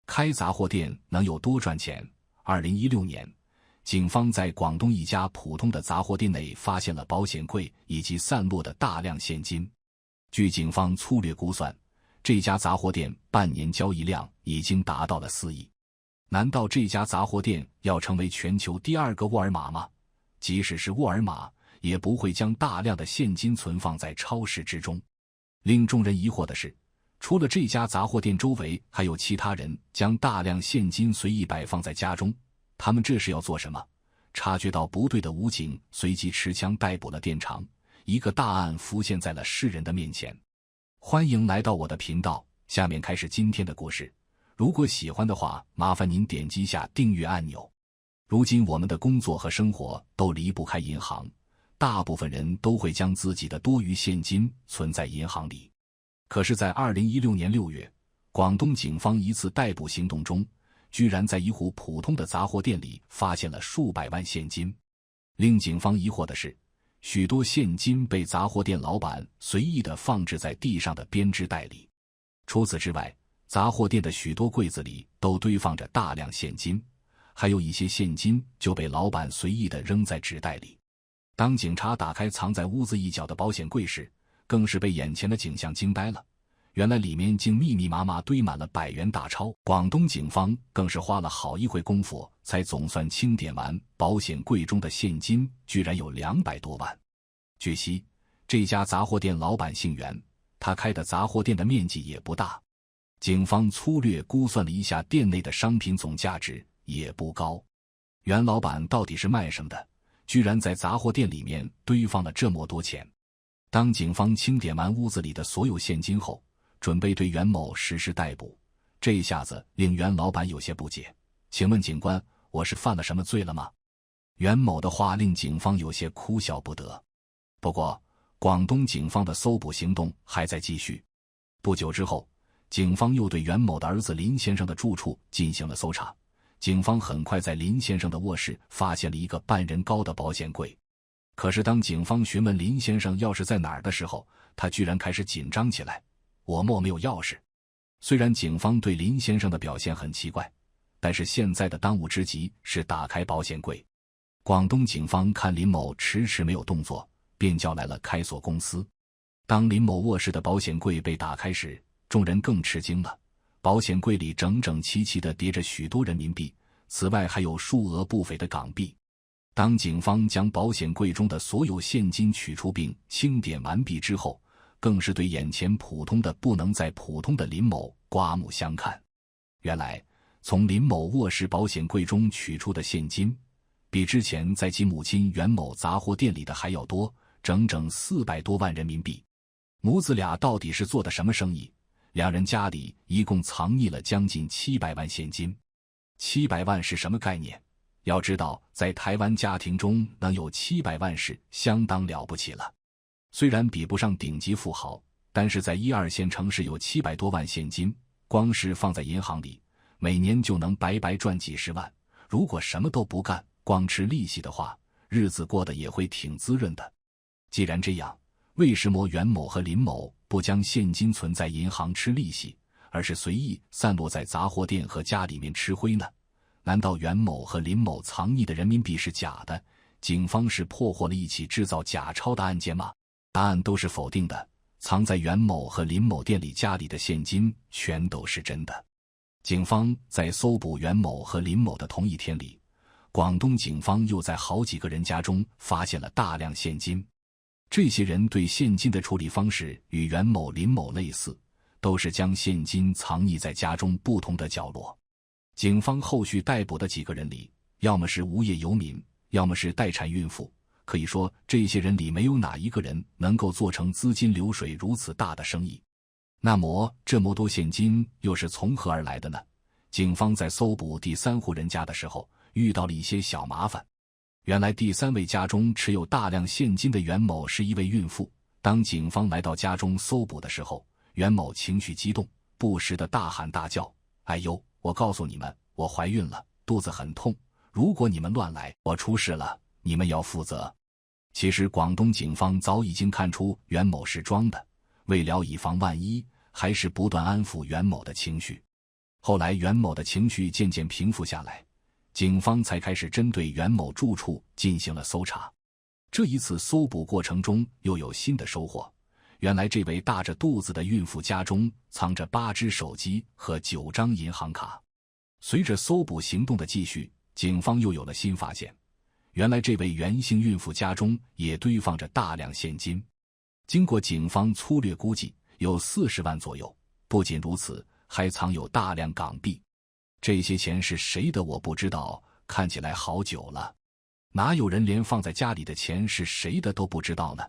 开杂货店能有多赚钱？2016年，警方在广东一家普通的杂货店内发现了保险柜以及散落的大量现金。据警方粗略估算，这家杂货店半年交易量已经达到了4亿。难道这家杂货店要成为全球第2个沃尔玛吗？即使是沃尔玛，也不会将大量的现金存放在超市之中。令众人疑惑的是，除了这家杂货店周围还有其他人将大量现金随意摆放在家中，他们这是要做什么？察觉到不对的武警随即持枪逮捕了店长，一个大案浮现在了世人的面前。欢迎来到我的频道，下面开始今天的故事。如果喜欢的话，麻烦您点击下订阅按钮。如今我们的工作和生活都离不开银行，大部分人都会将自己的多余现金存在银行里。可是在2016年6月，广东警方一次逮捕行动中，居然在一户普通的杂货店里发现了数百万现金。令警方疑惑的是，许多现金被杂货店老板随意地放置在地上的编织袋里。除此之外，杂货店的许多柜子里都堆放着大量现金，还有一些现金就被老板随意地扔在纸袋里。当警察打开藏在屋子一角的保险柜时，更是被眼前的景象惊呆了。原来里面竟密密麻麻堆满了100元大钞。广东警方更是花了好一会功夫，才总算清点完保险柜中的现金，居然有200多万。据悉，这家杂货店老板姓袁，他开的杂货店的面积也不大。警方粗略估算了一下店内的商品总价值也不高。袁老板到底是卖什么的？居然在杂货店里面堆放了这么多钱。当警方清点完屋子里的所有现金后，准备对袁某实施逮捕。这一下子令袁老板有些不解，请问警官，我是犯了什么罪了吗？袁某的话令警方有些哭笑不得。不过，广东警方的搜捕行动还在继续。不久之后，警方又对袁某的儿子林先生的住处进行了搜查。警方很快在林先生的卧室发现了一个半人高的保险柜。可是当警方询问林先生钥匙在哪儿的时候，他居然开始紧张起来。我没有钥匙。虽然警方对林先生的表现很奇怪，但是现在的当务之急是打开保险柜。广东警方看林某迟迟没有动作，便叫来了开锁公司。当林某卧室的保险柜被打开时，众人更吃惊了。保险柜里整整齐齐地叠着许多人民币，此外还有数额不菲的港币。当警方将保险柜中的所有现金取出并清点完毕之后，更是对眼前普通的不能再普通的林某刮目相看。原来，从林某卧室保险柜中取出的现金，比之前在其母亲袁某杂货店里的还要多，整整400多万人民币。母子俩到底是做的什么生意？两人家里一共藏匿了将近700万现金。700万是什么概念？要知道，在台湾家庭中能有700万是相当了不起了。虽然比不上顶级富豪，但是在1、2线城市有700多万现金，光是放在银行里，每年就能白白赚几十万。如果什么都不干，光吃利息的话，日子过得也会挺滋润的。既然这样，为什么袁某和林某不将现金存在银行吃利息，而是随意散落在杂货店和家里面吃灰呢？难道袁某和林某藏匿的人民币是假的？警方是破获了一起制造假钞的案件吗？答案都是否定的。藏在袁某和林某店里家里的现金全都是真的。警方在搜捕袁某和林某的同一天里，广东警方又在好几个人家中发现了大量现金。这些人对现金的处理方式与袁某、林某类似，都是将现金藏匿在家中不同的角落。警方后续逮捕的几个人里，要么是无业游民，要么是待产孕妇。可以说，这些人里没有哪一个人能够做成资金流水如此大的生意。那么，这么多现金又是从何而来的呢？警方在搜捕第3户人家的时候，遇到了一些小麻烦。原来第3位家中持有大量现金的袁某是一位孕妇。当警方来到家中搜捕的时候，袁某情绪激动，不时地大喊大叫：“哎呦，我告诉你们，我怀孕了，肚子很痛，如果你们乱来，我出事了，你们要负责。”其实广东警方早已经看出袁某是装的，为了以防万一，还是不断安抚袁某的情绪。后来袁某的情绪渐渐平复下来，警方才开始针对袁某住处进行了搜查。这一次搜捕过程中又有新的收获，原来这位大着肚子的孕妇家中藏着8只手机和9张银行卡。随着搜捕行动的继续，警方又有了新发现，原来这位袁姓孕妇家中也堆放着大量现金，经过警方粗略估计，有40万左右。不仅如此，还藏有大量港币。这些钱是谁的我不知道，看起来好久了。哪有人连放在家里的钱是谁的都不知道呢？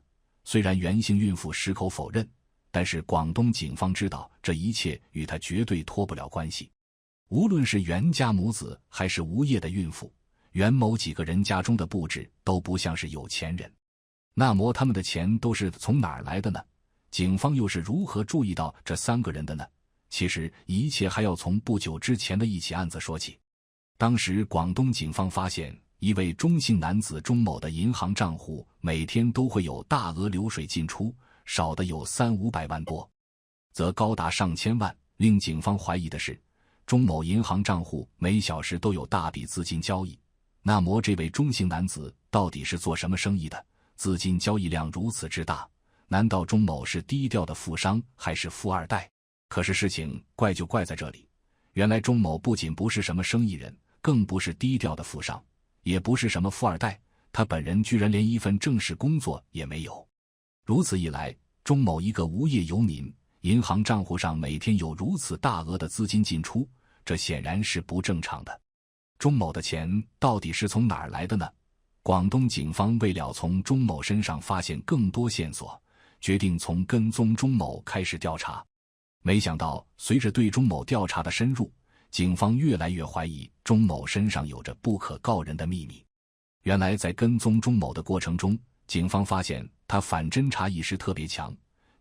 虽然袁姓孕妇矢口否认，但是广东警方知道这一切与她绝对脱不了关系。无论是袁家母子还是无业的孕妇，袁某几个人家中的布置都不像是有钱人。那么他们的钱都是从哪儿来的呢？警方又是如何注意到这3个人的呢？其实一切还要从不久之前的一起案子说起。当时广东警方发现一位钟姓男子钟某的银行账户每天都会有大额流水进出，少的有300-500万多，则高达上千万。令警方怀疑的是，钟某银行账户每小时都有大笔资金交易。那么这位钟姓男子到底是做什么生意的？资金交易量如此之大，难道钟某是低调的富商还是富二代？可是事情怪就怪在这里，原来钟某不仅不是什么生意人，更不是低调的富商，也不是什么富二代，他本人居然连一份正式工作也没有。如此一来，钟某一个无业游民，银行账户上每天有如此大额的资金进出，这显然是不正常的。钟某的钱到底是从哪儿来的呢？广东警方为了从钟某身上发现更多线索，决定从跟踪钟某开始调查。没想到随着对钟某调查的深入，警方越来越怀疑钟某身上有着不可告人的秘密。原来在跟踪钟某的过程中，警方发现他反侦查意识特别强，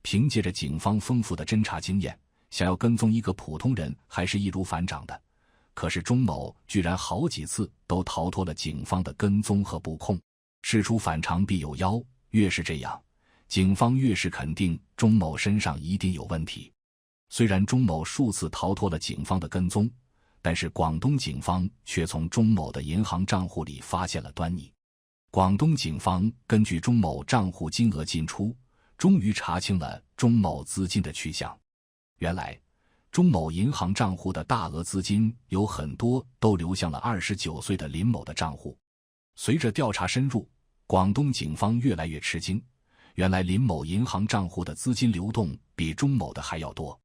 凭借着警方丰富的侦查经验，想要跟踪一个普通人还是易如反掌的。可是钟某居然好几次都逃脱了警方的跟踪和布控。事出反常必有妖，越是这样，警方越是肯定钟某身上一定有问题。虽然钟某数次逃脱了警方的跟踪，但是广东警方却从钟某的银行账户里发现了端倪。广东警方根据钟某账户金额进出，终于查清了钟某资金的去向。原来钟某银行账户的大额资金有很多都流向了29岁的林某的账户。随着调查深入，广东警方越来越吃惊，原来林某银行账户的资金流动比钟某的还要多。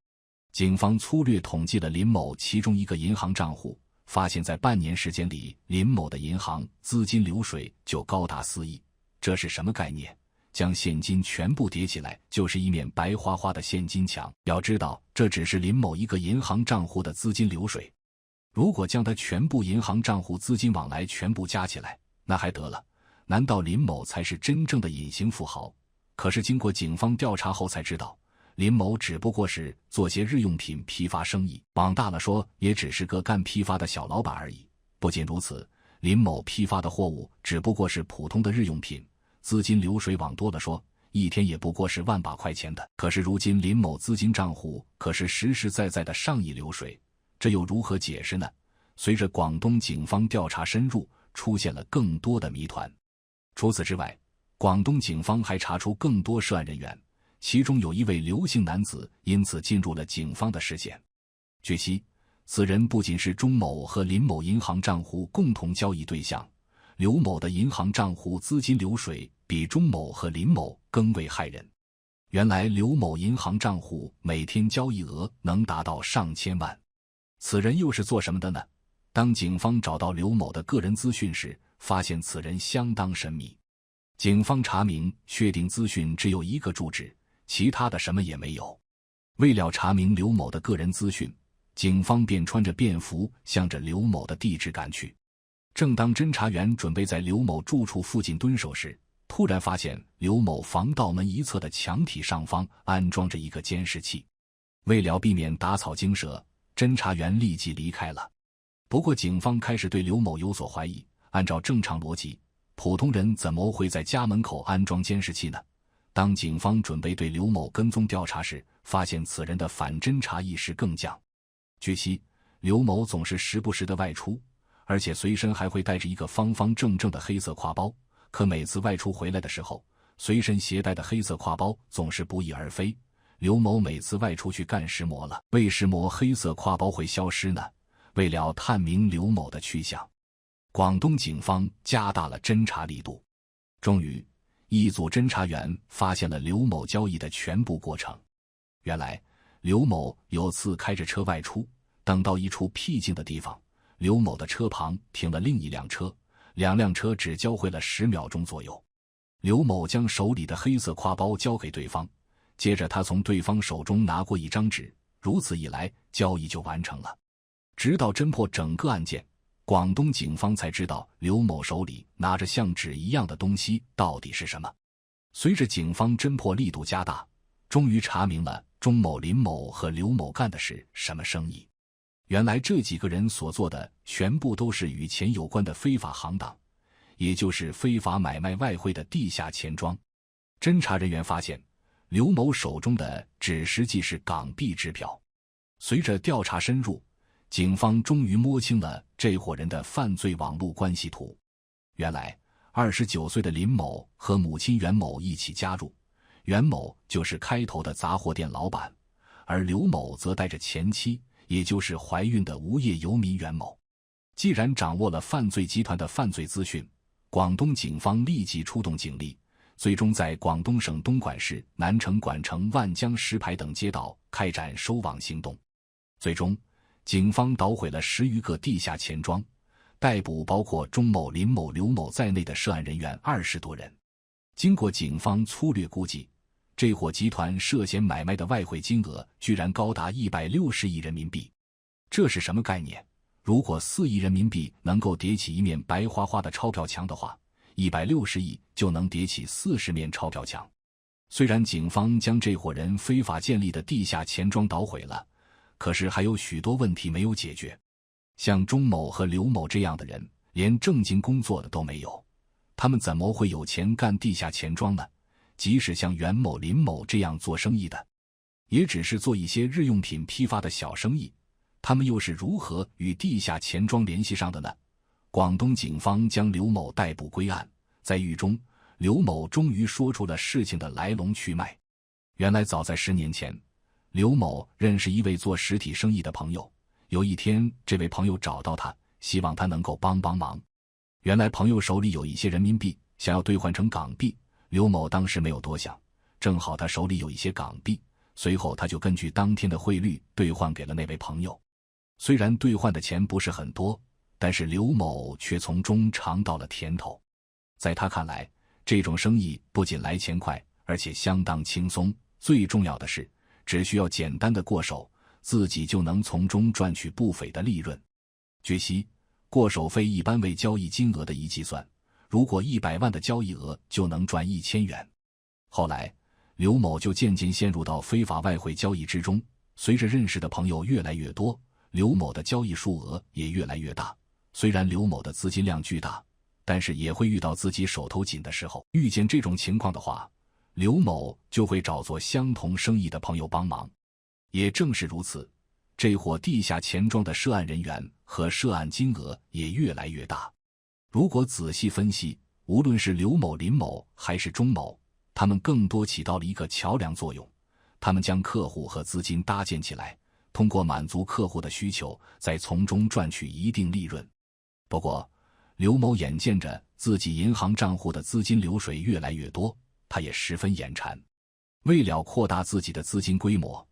警方粗略统计了林某其中一个银行账户，发现在半年时间里，林某的银行资金流水就高达4亿。这是什么概念？将现金全部叠起来就是一面白花花的现金墙。要知道，这只是林某一个银行账户的资金流水，如果将他全部银行账户资金往来全部加起来，那还得了？难道林某才是真正的隐形富豪？可是经过警方调查后才知道，林某只不过是做些日用品批发生意，往大了说也只是个干批发的小老板而已。不仅如此，林某批发的货物只不过是普通的日用品，资金流水往多了说，一天也不过是万把块钱的。可是如今林某资金账户可是实实在在的上亿流水，这又如何解释呢？随着广东警方调查深入，出现了更多的谜团。除此之外，广东警方还查出更多涉案人员，其中有一位刘姓男子因此进入了警方的视线。据悉，此人不仅是钟某和林某银行账户共同交易对象，刘某的银行账户资金流水比钟某和林某更为骇人。原来刘某银行账户每天交易额能达到上千万。此人又是做什么的呢？当警方找到刘某的个人资讯时，发现此人相当神秘。警方查明确定资讯只有一个住址，其他的什么也没有。为了查明刘某的个人资讯，警方便穿着便服向着刘某的地址赶去。正当侦查员准备在刘某住处附近蹲守时，突然发现刘某防盗门一侧的墙体上方安装着一个监视器。为了避免打草惊蛇，侦查员立即离开了。不过警方开始对刘某有所怀疑，按照正常逻辑，普通人怎么会在家门口安装监视器呢？当警方准备对刘某跟踪调查时，发现此人的反侦查意识更强。据悉，刘某总是时不时的外出，而且随身还会带着一个方方正正的黑色挎包，可每次外出回来的时候，随身携带的黑色挎包总是不翼而飞。刘某每次外出去干石磨了，为什么黑色挎包会消失呢？为了探明刘某的去向，广东警方加大了侦查力度。终于，一组侦查员发现了刘某交易的全部过程。原来，刘某有次开着车外出，等到一处僻静的地方，刘某的车旁停了另一辆车，两辆车只交汇了10秒钟左右。刘某将手里的黑色挎包交给对方，接着他从对方手中拿过一张纸，如此一来，交易就完成了。直到侦破整个案件，广东警方才知道刘某手里拿着像纸一样的东西到底是什么。随着警方侦破力度加大，终于查明了钟某、林某和刘某干的是什么生意。原来这几个人所做的全部都是与钱有关的非法行当，也就是非法买卖外汇的地下钱庄。侦查人员发现，刘某手中的纸实际是港币支票。随着调查深入，警方终于摸清了这伙人的犯罪网络关系图。原来29岁的林某和母亲袁某一起加入，袁某就是开头的杂货店老板，而刘某则带着前妻，也就是怀孕的无业游民袁某。既然掌握了犯罪集团的犯罪资讯，广东警方立即出动警力，最终在广东省东莞市南城、莞城、万江、石牌等街道开展收网行动。最终，警方捣毁了10余个地下钱庄，逮捕包括钟某、林某、刘某在内的涉案人员20多人。经过警方粗略估计，这伙集团涉嫌买卖的外汇金额居然高达160亿人民币。这是什么概念？如果4亿人民币能够叠起一面白花花的钞票墙的话，160亿就能叠起40面钞票墙。虽然警方将这伙人非法建立的地下钱庄捣毁了，可是还有许多问题没有解决。像钟某和刘某这样的人，连正经工作的都没有，他们怎么会有钱干地下钱庄呢？即使像袁某、林某这样做生意的，也只是做一些日用品批发的小生意，他们又是如何与地下钱庄联系上的呢？广东警方将刘某逮捕归案，在狱中，刘某终于说出了事情的来龙去脉。原来早在10年前，刘某认识一位做实体生意的朋友，有一天这位朋友找到他，希望他能够帮帮忙。原来朋友手里有一些人民币，想要兑换成港币，刘某当时没有多想，正好他手里有一些港币，随后他就根据当天的汇率兑换给了那位朋友。虽然兑换的钱不是很多，但是刘某却从中尝到了甜头。在他看来，这种生意不仅来钱快，而且相当轻松，最重要的是只需要简单的过手，自己就能从中赚取不菲的利润。据悉，过手费一般为交易金额的一计算，如果100万的交易额就能赚1000元。后来，刘某就渐渐陷入到非法外汇交易之中，随着认识的朋友越来越多，刘某的交易数额也越来越大。虽然刘某的资金量巨大，但是也会遇到自己手头紧的时候，遇见这种情况的话，刘某就会找做相同生意的朋友帮忙。也正是如此，这伙地下钱庄的涉案人员和涉案金额也越来越大。如果仔细分析，无论是刘某、林某还是钟某，他们更多起到了一个桥梁作用，他们将客户和资金搭建起来，通过满足客户的需求，再从中赚取一定利润。不过，刘某眼见着自己银行账户的资金流水越来越多，他也十分眼馋。为了扩大自己的资金规模，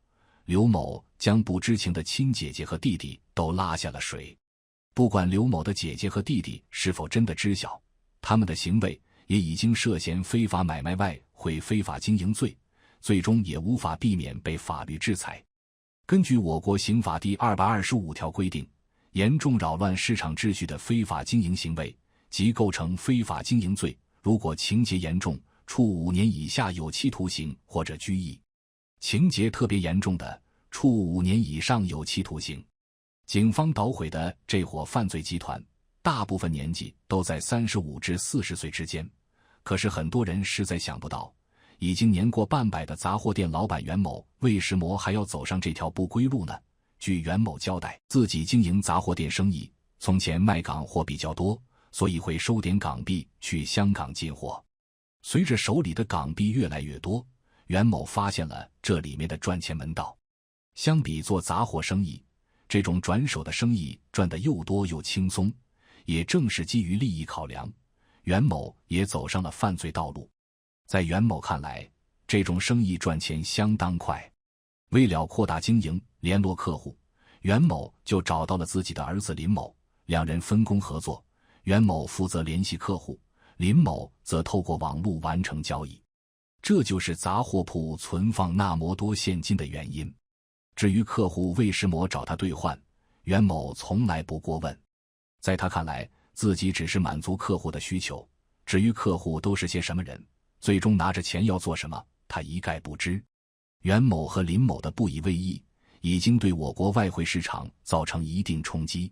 刘某将不知情的亲姐姐和弟弟都拉下了水。不管刘某的姐姐和弟弟是否真的知晓，他们的行为也已经涉嫌非法买卖外汇、非法经营罪，最终也无法避免被法律制裁。根据我国刑法第225条规定，严重扰乱市场秩序的非法经营行为即构成非法经营罪，如果情节严重，处5年以下有期徒刑或者拘役；情节特别严重的，处5年以上有期徒刑。警方捣毁的这伙犯罪集团，大部分年纪都在35至40岁之间，可是很多人实在想不到，已经年过半百的杂货店老板袁某为什么还要走上这条不归路呢？据袁某交代，自己经营杂货店生意，从前卖港货比较多，所以会收点港币去香港进货。随着手里的港币越来越多，袁某发现了这里面的赚钱门道。相比做杂货生意，这种转手的生意赚得又多又轻松，也正是基于利益考量，袁某也走上了犯罪道路。在袁某看来，这种生意赚钱相当快。为了扩大经营，联络客户，袁某就找到了自己的儿子林某，两人分工合作，袁某负责联系客户，林某则透过网络完成交易。这就是杂货铺存放那么多现金的原因。至于客户为什么找他兑换，袁某从来不过问。在他看来，自己只是满足客户的需求，至于客户都是些什么人，最终拿着钱要做什么，他一概不知。袁某和林某的不以为意，已经对我国外汇市场造成一定冲击。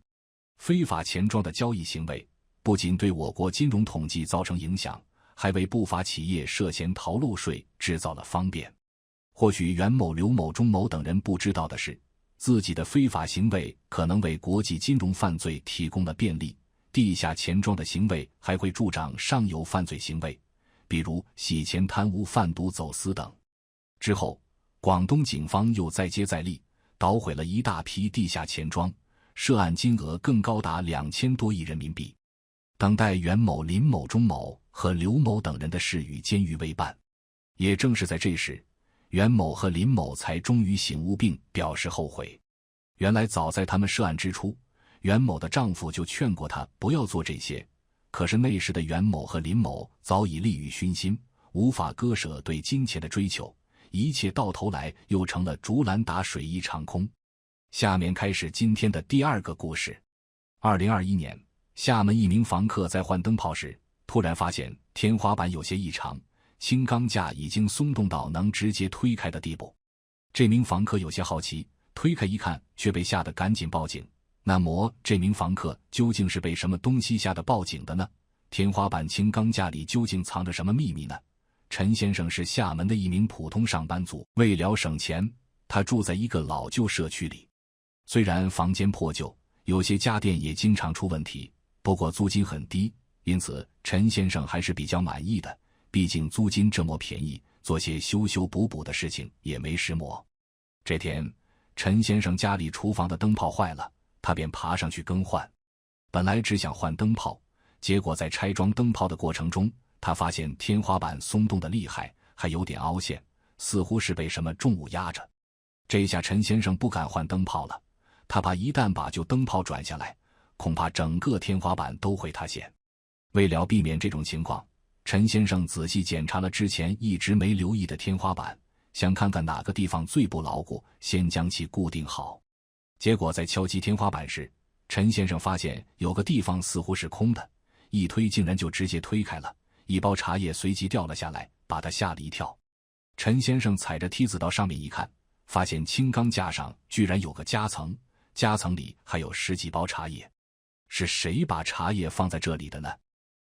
非法钱庄的交易行为不仅对我国金融统计造成影响，还为不法企业涉嫌逃漏税制造了方便。或许袁某、刘某、钟某等人不知道的是，自己的非法行为可能为国际金融犯罪提供了便利，地下钱庄的行为还会助长上游犯罪行为，比如洗钱、贪污、贩毒、走私等。之后，广东警方又再接再厉，捣毁了一大批地下钱庄，涉案金额更高达2000多亿人民币。等待袁某、林某、钟某和刘某等人的事与监狱未办。也正是在这时，袁某和林某才终于醒悟并表示后悔。原来早在他们涉案之初，袁某的丈夫就劝过他不要做这些，可是那时的袁某和林某早已利欲熏心，无法割舍对金钱的追求，一切到头来又成了竹篮打水一场空。下面开始今天的第二个故事。2021年，厦门一名房客在换灯泡时，突然发现天花板有些异常，轻钢架已经松动到能直接推开的地步。这名房客有些好奇，推开一看，却被吓得赶紧报警。那么这名房客究竟是被什么东西吓得报警的呢？天花板轻钢架里究竟藏着什么秘密呢？陈先生是厦门的一名普通上班族，为了省钱，他住在一个老旧社区里。虽然房间破旧，有些家电也经常出问题，不过租金很低，因此陈先生还是比较满意的。毕竟租金这么便宜，做些修修补补的事情也没什么。这天，陈先生家里厨房的灯泡坏了，他便爬上去更换。本来只想换灯泡，结果在拆装灯泡的过程中，他发现天花板松动的厉害，还有点凹陷，似乎是被什么重物压着。这下陈先生不敢换灯泡了，他怕一旦把旧灯泡转下来，恐怕整个天花板都会塌陷。为了避免这种情况，陈先生仔细检查了之前一直没留意的天花板，想看看哪个地方最不牢固，先将其固定好。结果在敲击天花板时，陈先生发现有个地方似乎是空的，一推竟然就直接推开了，一包茶叶随即掉了下来，把他吓了一跳。陈先生踩着梯子到上面一看，发现轻钢架上居然有个夹层，夹层里还有10几包茶叶。是谁把茶叶放在这里的呢？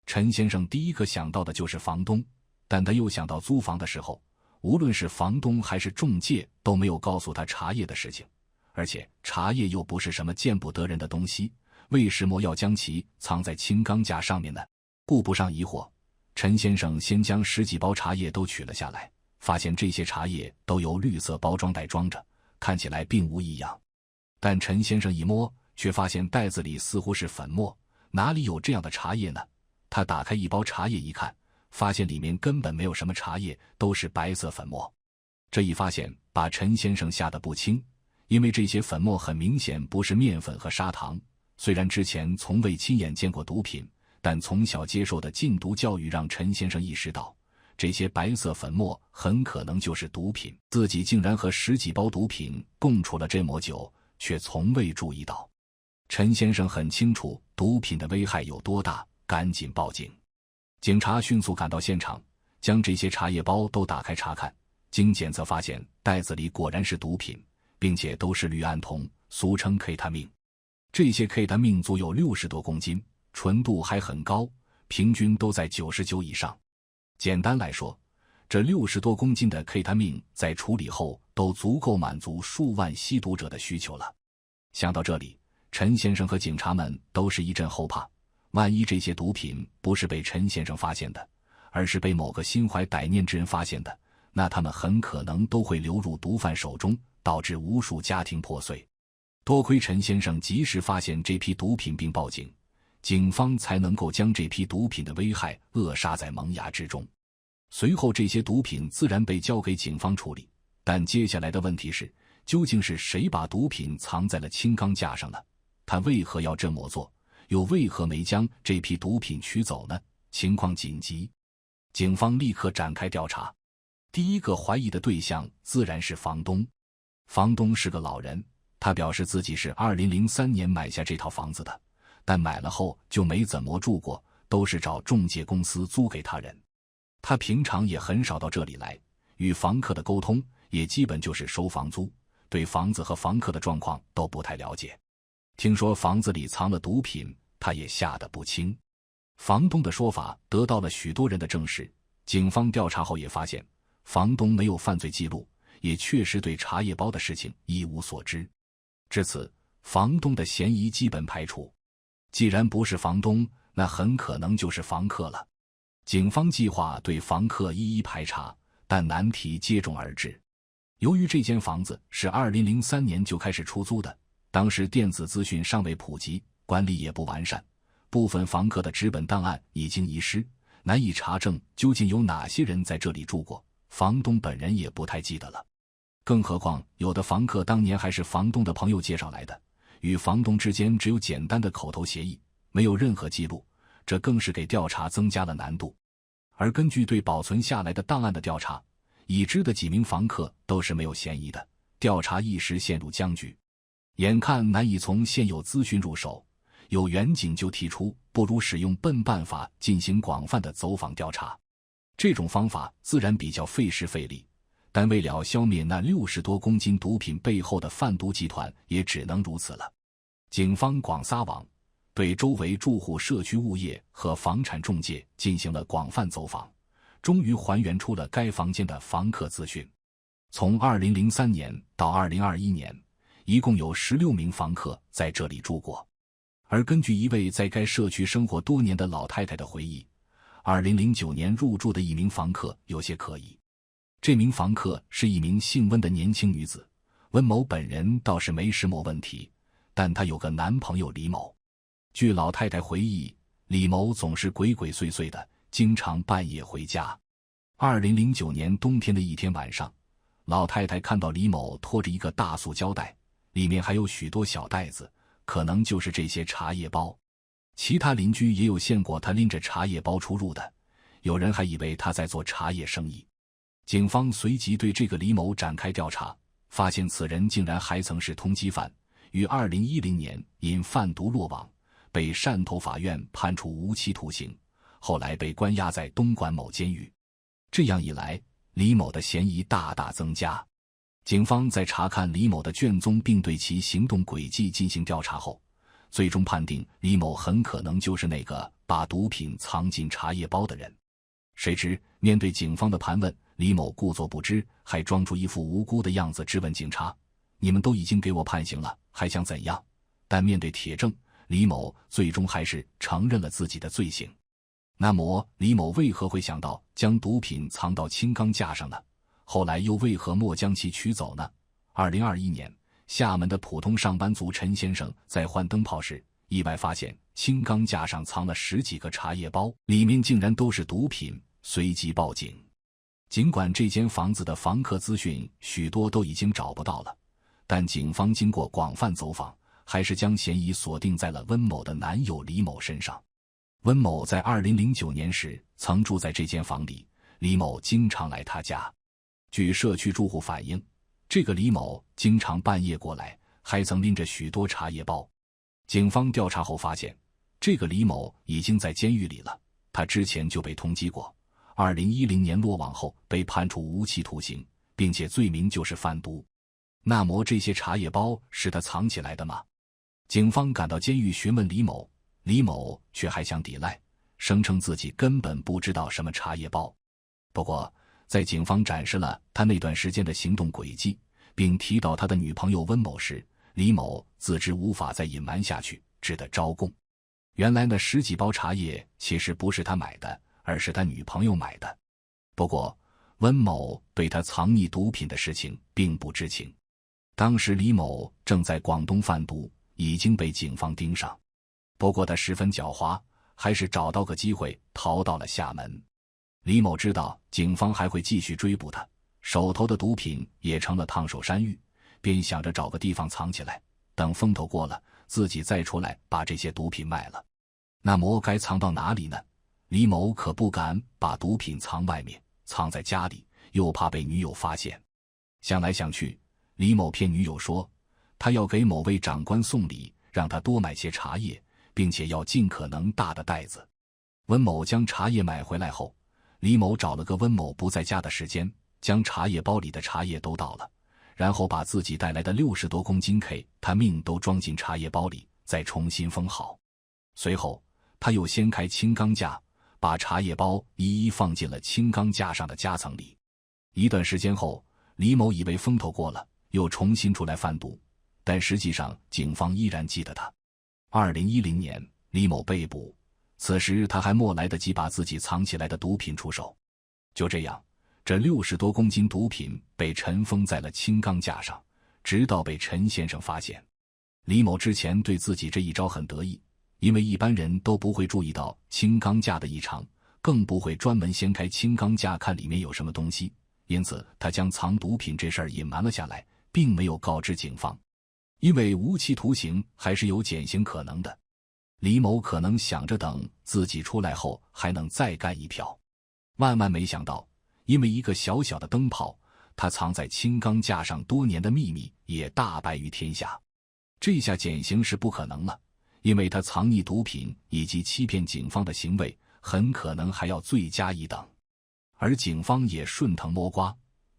陈先生第一个想到的就是房东，但他又想到租房的时候，无论是房东还是中介都没有告诉他茶叶的事情，而且茶叶又不是什么见不得人的东西，为什么要将其藏在轻钢架上面呢？顾不上疑惑，陈先生先将10几包茶叶都取了下来，发现这些茶叶都由绿色包装袋装着，看起来并无异样。但陈先生一摸，却发现袋子里似乎是粉末，哪里有这样的茶叶呢？他打开一包茶叶一看，发现里面根本没有什么茶叶，都是白色粉末。这一发现把陈先生吓得不轻，因为这些粉末很明显不是面粉和砂糖。虽然之前从未亲眼见过毒品，但从小接受的禁毒教育让陈先生意识到，这些白色粉末很可能就是毒品。自己竟然和10几包毒品共处了这么久，却从未注意到。陈先生很清楚毒品的危害有多大，赶紧报警。警察迅速赶到现场，将这些茶叶包都打开查看，经检测发现袋子里果然是毒品，并且都是氯胺酮，俗称 K 他命。这些 K 他命足有60多公斤，纯度还很高，平均都在99以上。简单来说，这60多公斤的 K 他命在处理后都足够满足数万吸毒者的需求了。想到这里，陈先生和警察们都是一阵后怕，万一这些毒品不是被陈先生发现的，而是被某个心怀歹念之人发现的，那他们很可能都会流入毒贩手中，导致无数家庭破碎。多亏陈先生及时发现这批毒品并报警，警方才能够将这批毒品的危害扼杀在萌芽之中。随后这些毒品自然被交给警方处理，但接下来的问题是，究竟是谁把毒品藏在了轻钢架上呢？他为何要这么做？又为何没将这批毒品取走呢？情况紧急，警方立刻展开调查。第一个怀疑的对象自然是房东。房东是个老人，他表示自己是2003年买下这套房子的，但买了后就没怎么住过，都是找中介公司租给他人。他平常也很少到这里来，与房客的沟通也基本就是收房租，对房子和房客的状况都不太了解。听说房子里藏了毒品，他也吓得不轻。房东的说法得到了许多人的证实，警方调查后也发现，房东没有犯罪记录，也确实对茶叶包的事情一无所知。至此，房东的嫌疑基本排除。既然不是房东，那很可能就是房客了。警方计划对房客一一排查，但难题接踵而至。由于这间房子是2003年就开始出租的，当时电子资讯尚未普及，管理也不完善，部分房客的纸本档案已经遗失，难以查证究竟有哪些人在这里住过，房东本人也不太记得了。更何况有的房客当年还是房东的朋友介绍来的，与房东之间只有简单的口头协议，没有任何记录，这更是给调查增加了难度。而根据对保存下来的档案的调查，已知的几名房客都是没有嫌疑的，调查一时陷入僵局。眼看难以从现有资讯入手，有员警就提出不如使用笨办法进行广泛的走访调查。这种方法自然比较费时费力，但为了消灭那60多公斤毒品背后的贩毒集团，也只能如此了。警方广撒网，对周围住户、社区物业和房产中介进行了广泛走访，终于还原出了该房间的房客资讯。从2003年到2021年，一共有16名房客在这里住过。而根据一位在该社区生活多年的老太太的回忆，2009年入住的一名房客有些可疑。这名房客是一名姓温的年轻女子，温某本人倒是没什么问题，但她有个男朋友李某。据老太太回忆，李某总是鬼鬼祟祟的，经常半夜回家。2009年冬天的一天晚上，老太太看到李某拖着一个大塑胶袋，里面还有许多小袋子，可能就是这些茶叶包。其他邻居也有见过他拎着茶叶包出入的，有人还以为他在做茶叶生意。警方随即对这个李某展开调查，发现此人竟然还曾是通缉犯，于2010年因贩毒落网，被汕头法院判处无期徒刑，后来被关押在东莞某监狱。这样一来，李某的嫌疑大大增加。警方在查看李某的卷宗并对其行动轨迹进行调查后，最终判定李某很可能就是那个把毒品藏进茶叶包的人。谁知面对警方的盘问，李某故作不知，还装出一副无辜的样子质问警察：你们都已经给我判刑了，还想怎样？但面对铁证，李某最终还是承认了自己的罪行。那么李某为何会想到将毒品藏到轻钢架上呢？后来又为何没将其取走呢？2021年，厦门的普通上班族陈先生在换灯泡时，意外发现轻钢架上藏了10几个茶叶包，里面竟然都是毒品，随即报警。尽管这间房子的房客资讯许多都已经找不到了，但警方经过广泛走访，还是将嫌疑锁定在了温某的男友李某身上。温某在2009年时曾住在这间房里，李某经常来他家。据社区住户反映，这个李某经常半夜过来，还曾拎着许多茶叶包。警方调查后发现，这个李某已经在监狱里了，他之前就被通缉过，2010年落网后被判处无期徒刑，并且罪名就是贩毒。那么这些茶叶包是他藏起来的吗？警方赶到监狱询问李某，李某却还想抵赖，声称自己根本不知道什么茶叶包。不过在警方展示了他那段时间的行动轨迹，并提到他的女朋友温某时，李某自知无法再隐瞒下去，只得招供。原来那10几包茶叶其实不是他买的，而是他女朋友买的。不过温某对他藏匿毒品的事情并不知情。当时李某正在广东贩毒，已经被警方盯上。不过他十分狡猾，还是找到个机会逃到了厦门。李某知道警方还会继续追捕他，手头的毒品也成了烫手山芋，便想着找个地方藏起来，等风头过了，自己再出来把这些毒品卖了。那么该藏到哪里呢？李某可不敢把毒品藏外面，藏在家里，又怕被女友发现。想来想去，李某骗女友说，他要给某位长官送礼，让他多买些茶叶，并且要尽可能大的袋子。温某将茶叶买回来后，李某找了个温某不在家的时间，将茶叶包里的茶叶都倒了，然后把自己带来的60多公斤 K 他命都装进茶叶包里，再重新封好。随后他又掀开轻钢架，把茶叶包一一放进了轻钢架上的夹层里。一段时间后，李某以为风头过了，又重新出来贩毒，但实际上警方依然记得他。2010年，李某被捕，此时他还没来得及把自己藏起来的毒品出手。就这样，这60多公斤毒品被尘封在了轻钢架上，直到被陈先生发现。李某之前对自己这一招很得意，因为一般人都不会注意到轻钢架的异常，更不会专门掀开轻钢架看里面有什么东西，因此他将藏毒品这事儿隐瞒了下来，并没有告知警方。因为无期徒刑还是有减刑可能的，李某可能想着等自己出来后还能再干一票。万万没想到，因为一个小小的灯泡，他藏在轻钢架上多年的秘密也大白于天下。这下减刑是不可能了，因为他藏匿毒品以及欺骗警方的行为很可能还要罪加一等。而警方也顺藤摸瓜，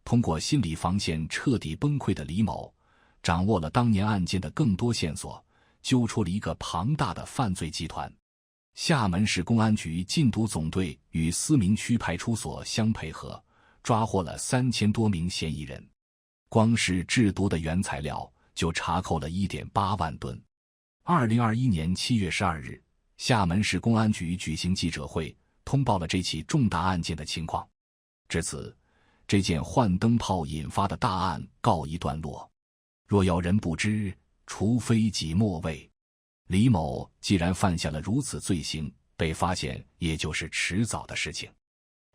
通过心理防线彻底崩溃的李某，掌握了当年案件的更多线索，揪出了一个庞大的犯罪集团。厦门市公安局禁毒总队与思明区派出所相配合，抓获了3000多名嫌疑人。光是制毒的原材料就查扣了 1.8 万吨。2021年7月12日，厦门市公安局举行记者会，通报了这起重大案件的情况。至此，这件换灯泡引发的大案告一段落。若要人不知，除非己莫为。李某既然犯下了如此罪行，被发现也就是迟早的事情。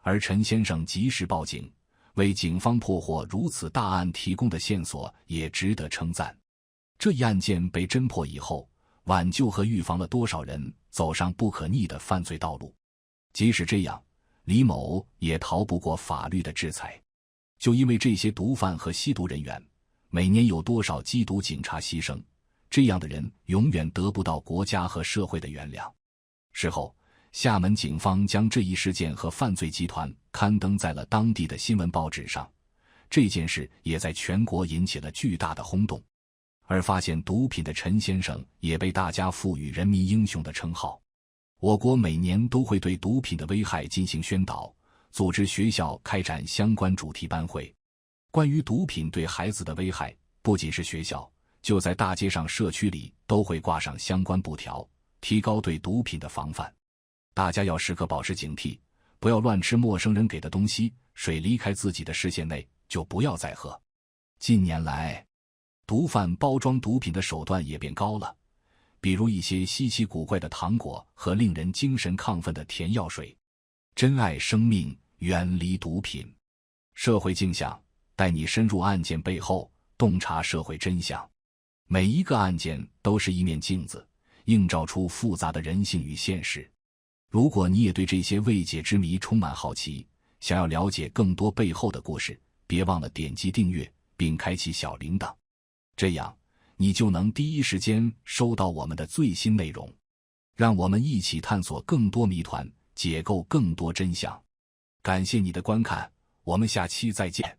而陈先生及时报警，为警方破获如此大案提供的线索也值得称赞。这一案件被侦破以后，挽救和预防了多少人走上不可逆的犯罪道路。即使这样，李某也逃不过法律的制裁。就因为这些毒贩和吸毒人员，每年有多少缉毒警察牺牲，这样的人永远得不到国家和社会的原谅。事后，厦门警方将这一事件和犯罪集团刊登在了当地的新闻报纸上，这件事也在全国引起了巨大的轰动。而发现毒品的陈先生也被大家赋予人民英雄的称号。我国每年都会对毒品的危害进行宣导，组织学校开展相关主题班会。关于毒品对孩子的危害，不仅是学校，就在大街上社区里都会挂上相关布条，提高对毒品的防范。大家要时刻保持警惕，不要乱吃陌生人给的东西，水离开自己的视线内就不要再喝。近年来，毒贩包装毒品的手段也变高了，比如一些稀奇古怪的糖果和令人精神亢奋的甜药水。珍爱生命，远离毒品。社会镜像，带你深入案件背后，洞察社会真相。每一个案件都是一面镜子，映照出复杂的人性与现实。如果你也对这些未解之谜充满好奇，想要了解更多背后的故事，别忘了点击订阅并开启小铃铛，这样你就能第一时间收到我们的最新内容。让我们一起探索更多谜团，解构更多真相。感谢你的观看，我们下期再见。